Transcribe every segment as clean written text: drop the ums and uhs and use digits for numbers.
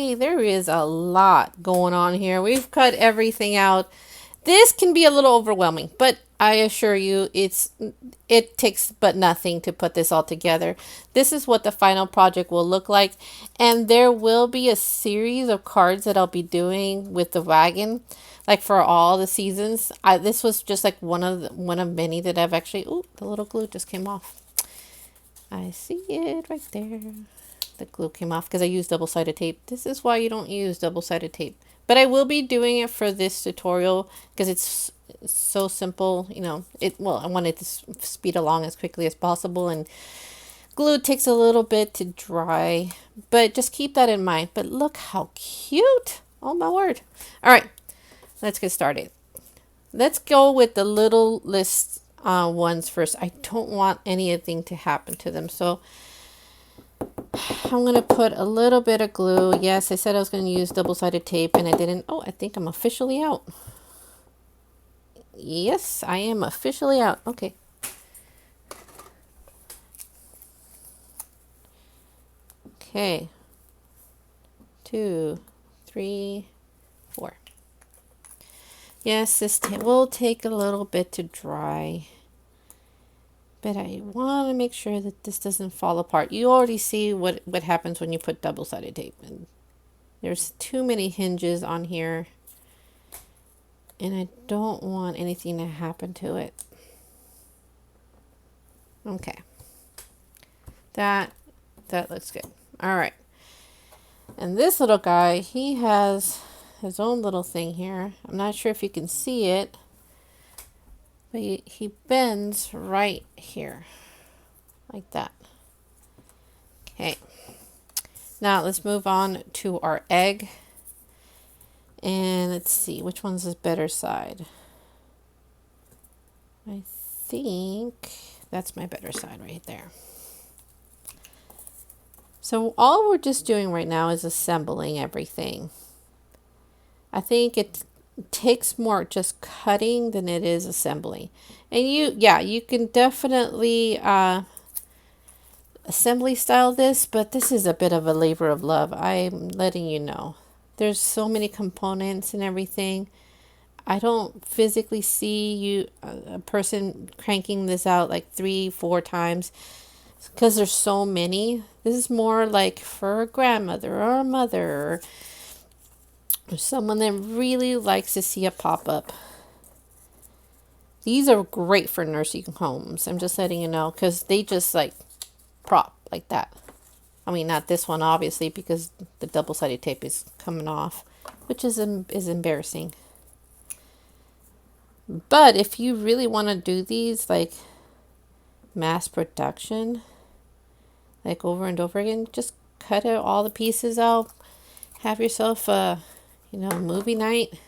Okay, there is a lot going on here. We've cut everything out. This can be a little overwhelming, but I assure you it takes but nothing to put this all together. This is what the final project will look like, and there will be a series of cards that I'll be doing with the wagon, like for all the seasons. This was just like one of many that I've actually. Ooh, the little glue just came off. I see it right there. The glue came off because I used double-sided tape. This is why you don't use double-sided tape. But I will be doing it for this tutorial because it's so simple. You know, well, I wanted to speed along as quickly as possible, and glue takes a little bit to dry, but just keep that in mind. But look how cute. Oh my word. All right, let's get started. Let's go with the little list ones first. I don't want anything to happen to them, so I'm going to put a little bit of glue. Yes, I said I was going to use double-sided tape and I didn't. Oh, I think I'm officially out. Yes, I am officially out. Okay. Okay. 2, 3, 4. Yes, this will take a little bit to dry, but I want to make sure that this doesn't fall apart. You already see what happens when you put double-sided tape. And there's too many hinges on here, and I don't want anything to happen to it. Okay. That looks good. All right. And this little guy, he has his own little thing here. I'm not sure if you can see it, but he bends right here, like that. Okay. Now let's move on to our egg. And let's see, which one's the better side? I think that's my better side right there. So all we're just doing right now is assembling everything. I think it takes more just cutting than it is assembling. And you can definitely assembly style this, but this is a bit of a labor of love. I'm letting you know. There's so many components and everything. I don't physically see a person cranking this out like 3-4 times because there's so many. This is more like for a grandmother or a mother or someone that really likes to see a pop-up. These are great for nursing homes. I'm just letting you know because they just like prop like that. I mean, not this one, obviously, because the double-sided tape is coming off, which is embarrassing. But if you really want to do these, like, mass production, like over and over again, just cut out all the pieces out. Have yourself a, movie night.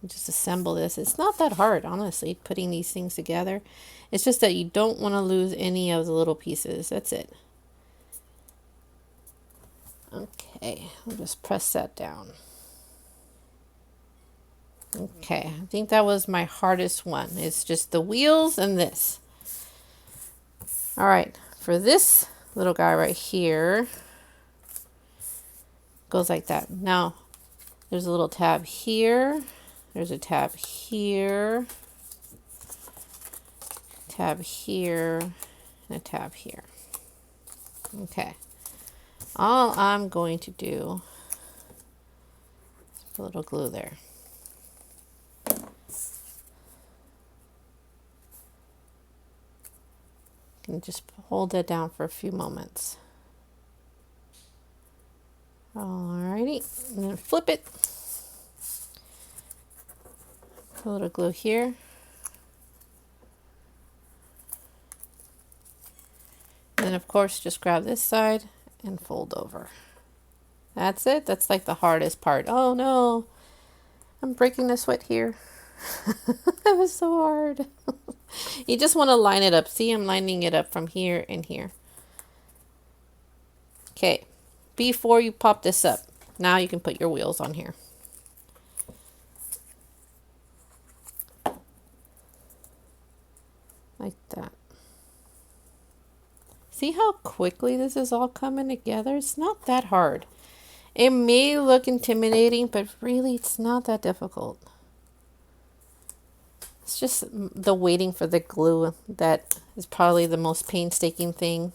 And just assemble this. It's not that hard, honestly, putting these things together. It's just that you don't want to lose any of the little pieces. That's it. Okay, I'll just press that down. Okay, I think that was my hardest one. It's just the wheels and this. All right, for this little guy right here, goes like that. Now, there's a little tab here. There's a tab here. Tab here. And a tab here. Okay. All I'm going to do is put a little glue there. You can just hold that down for a few moments. Alrighty, and then flip it. Put a little glue here. And then of course just grab this side and fold over. That's it. That's like the hardest part. Oh no, I'm breaking a sweat here. That was so hard. You just want to line it up. See, I'm lining it up from here and here. Okay, before you pop this up, now you can put your wheels on here. Like that. See how quickly this is all coming together? It's not that hard. It may look intimidating, but really it's not that difficult. It's just the waiting for the glue that is probably the most painstaking thing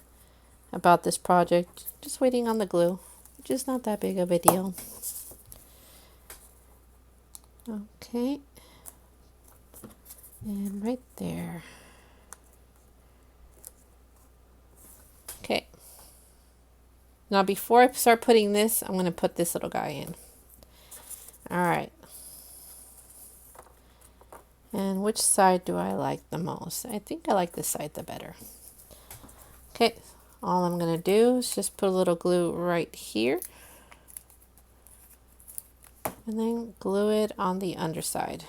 about this project. Just waiting on the glue, which is not that big of a deal. Okay. And right there. Okay. Now before I start putting this, I'm going to put this little guy in. All right. And which side do I like the most? I think I like this side the better. Okay. All I'm going to do is just put a little glue right here. And then glue it on the underside.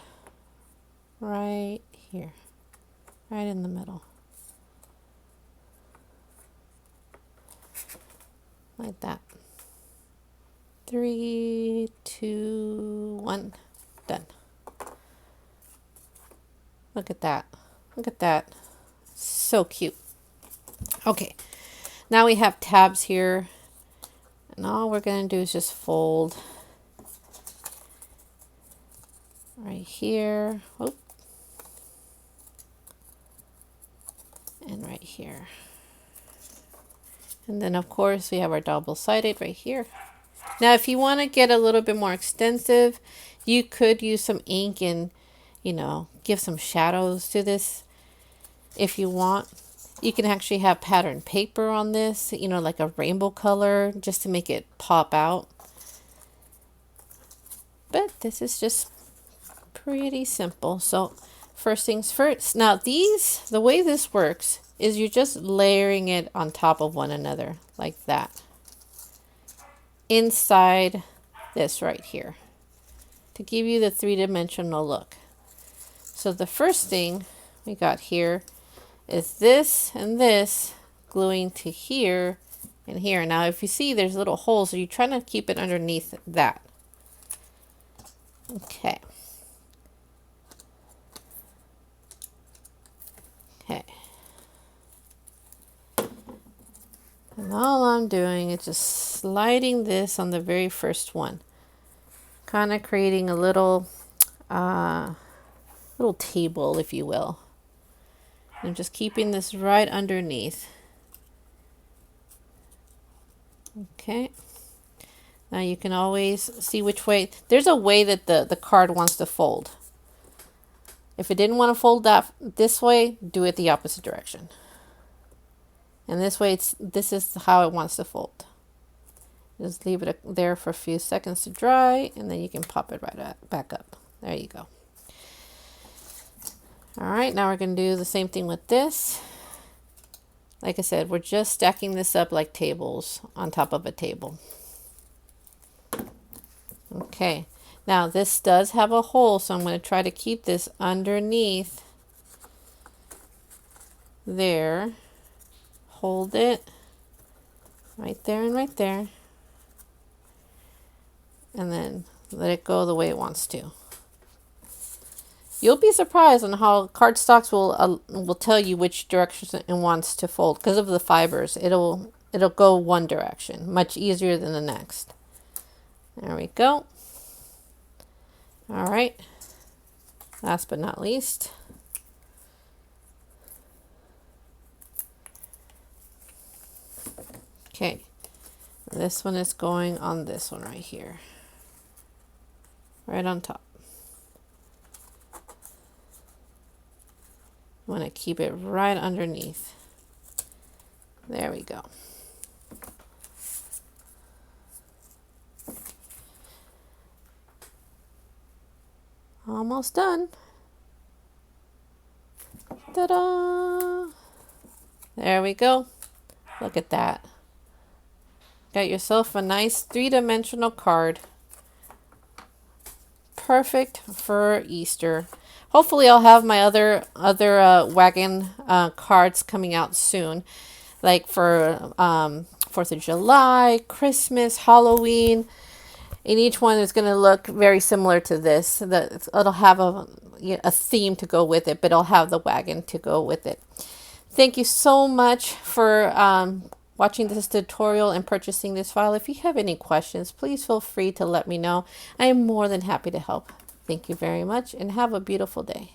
Right here. Right in the middle. Like that. 3, 2, 1. Done. Look at that. Look at that. So cute. Okay. Now we have tabs here. And all we're going to do is just fold right here. Oop. And right here. And then of course we have our double-sided right here. Now if you want to get a little bit more extensive, you could use some ink and, you know, give some shadows to this if you want. You can actually have patterned paper on this, you know, like a rainbow color, just to make it pop out. But this is just pretty simple. So first things first. Now the way this works is you're just layering it on top of one another like that. Inside this right here to give you the three-dimensional look. So the first thing we got here is this and this gluing to here and here. Now if you see there's little holes, so you're trying to keep it underneath that. Okay. Okay. And all I'm doing is just sliding this on the very first one. Kind of creating a little table, if you will. I'm just keeping this right underneath. Okay. Now you can always see which way. There's a way that the card wants to fold. If it didn't want to fold that this way, do it the opposite direction. And this way, this is how it wants to fold. Just leave it there for a few seconds to dry, and then you can pop it right back up. There you go. All right, now we're going to do the same thing with this. Like I said, we're just stacking this up like tables on top of a table. Okay, now this does have a hole, so I'm going to try to keep this underneath there. Hold it right there and right there, and then let it go the way it wants to. You'll be surprised on how cardstocks will tell you which direction it wants to fold because of the fibers. It'll go one direction much easier than the next. There we go. All right. Last but not least. Okay, this one is going on this one right here, right on top. I want to keep it right underneath. There we go. Almost done. Ta-da! There we go. Look at that. Got yourself a nice three-dimensional card. Perfect for Easter. Hopefully I'll have my other wagon cards coming out soon. Like for 4th of July, Christmas, Halloween. And each one is going to look very similar to this. It'll have a theme to go with it, but it'll have the wagon to go with it. Thank you so much for watching this tutorial and purchasing this file. If you have any questions, please feel free to let me know. I am more than happy to help. Thank you very much and have a beautiful day.